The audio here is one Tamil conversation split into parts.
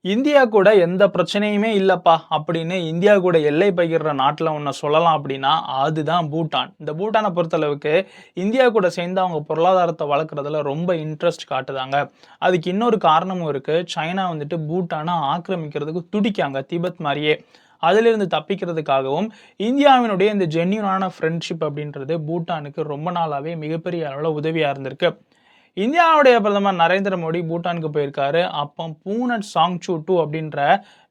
இந்தியா கூட எந்த பிரச்சனையுமே இல்லப்பா அப்படின்னு இந்தியா கூட எல்லை பகிர்ற நாட்டுல ஒண்ண சொல்லலாம் அப்படின்னா, அதுதான் பூட்டான். இந்த பூட்டான பொறுத்தளவுக்கு இந்தியா கூட சேர்ந்து அவங்க பொருளாதாரத்த வளர்க்குறதுல ரொம்ப இன்ட்ரெஸ்ட் காட்டுதாங்க. அதுக்கு இன்னொரு காரணமும் இருக்கு. சைனா வந்துட்டு பூட்டான ஆக்கிரமிக்கிறதுக்கு துடிக்காங்க, திபெத் மாரியே. அதிலிருந்து தப்பிக்கிறதுக்காகவும் இந்தியாவினுடைய இந்த ஜென்யூனான ஃப்ரெண்ட்ஷிப் அப்படின்றது பூட்டானுக்கு ரொம்ப நாளாவே மிகப்பெரிய அளவுல உதவியா இருந்திருக்கு. இந்தியாவுடைய பிரதமர் நரேந்திர மோடி பூட்டானுக்கு போயிருக்காரு. அப்போ பூனட் சாங்சு 2 அப்படின்ற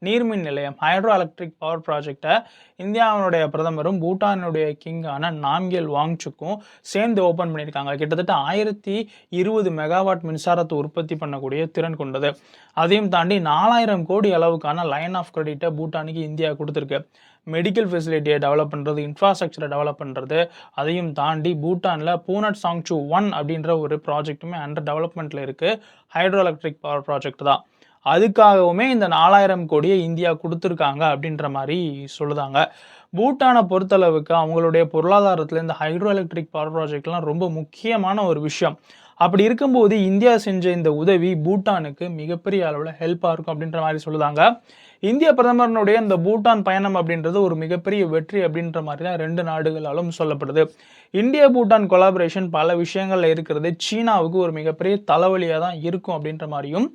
நீர்மின் நிலையம், ஹைட்ரோ எலக்ட்ரிக் பவர் ப்ராஜெக்ட்ட இந்தியாவினுடைய பிரதமரும், பூட்டானுடைய கிங்கான நாம்கியல் வாங்சுக்கும் சேர்ந்து ஓப்பன் பண்ணியிருக்காங்க. கிட்டத்தட்ட 1020 மெகாவாட் மின்சாரத்தை உற்பத்தி பண்ணக்கூடிய திறன் கொண்டது. அதையும் தாண்டி 4000 கோடி அளவுக்கான லைன் ஆஃப் கிரெடிட்டை பூட்டானுக்கு இந்தியா கொடுத்துருக்கு. மெடிக்கல் ஃபெசிலிட்டியை டெவலப் பண்ணுறது, இன்ஃப்ராஸ்ட்ரக்சரை டெவலப் பண்ணுறது, அதையும் தாண்டி பூட்டானில் பூனட் சாங்சு 1 அப்படின்ற ஒரு ப்ராஜெக்ட்டுமே அண்டர் டெவலப்மெண்ட்டில் இருக்குது. ஹைட்ரோ எலக்ட்ரிக் பவர் ப்ராஜெக்ட் தான். அதுக்காகவுமே இந்த 4000 கோடியை இந்தியா கொடுத்துருக்காங்க அப்படின்ற மாதிரி சொல்லுதாங்க. பூட்டானை பொறுத்தளவுக்கு அவங்களுடைய பொருளாதாரத்தில் இந்த ஹைட்ரோ எலக்ட்ரிக் பவர் ப்ராஜெக்ட்லாம் ரொம்ப முக்கியமான ஒரு விஷயம். அப்படி இருக்கும்போது இந்தியா செஞ்ச இந்த உதவி பூட்டானுக்கு மிகப்பெரிய அளவில் ஹெல்ப்பாக இருக்கும் அப்படின்ற மாதிரி சொல்லுதாங்க. இந்திய பிரதமரனுடைய இந்த பூட்டான் பயணம் அப்படின்றது ஒரு மிகப்பெரிய வெற்றி அப்படின்ற மாதிரி தான் 2 நாடுகளாலும் சொல்லப்படுது. இந்திய பூட்டான் கொலாபரேஷன் பல விஷயங்கள்ல இருக்கிறது சீனாவுக்கு ஒரு மிகப்பெரிய தலைவலியாக தான் இருக்கும் அப்படின்ற மாதிரியும்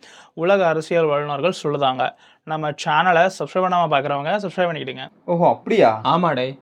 உலக அரசியல் வல்லுநர்கள் சொல்லுதாங்க. நம்ம சேனலை சப்ஸ்கிரைப் பண்ணாமல் பார்க்குறவங்க சப்ஸ்கிரைப் பண்ணிக்கிடுங்க. ஓஹோ! அப்படியா? ஆமாடே.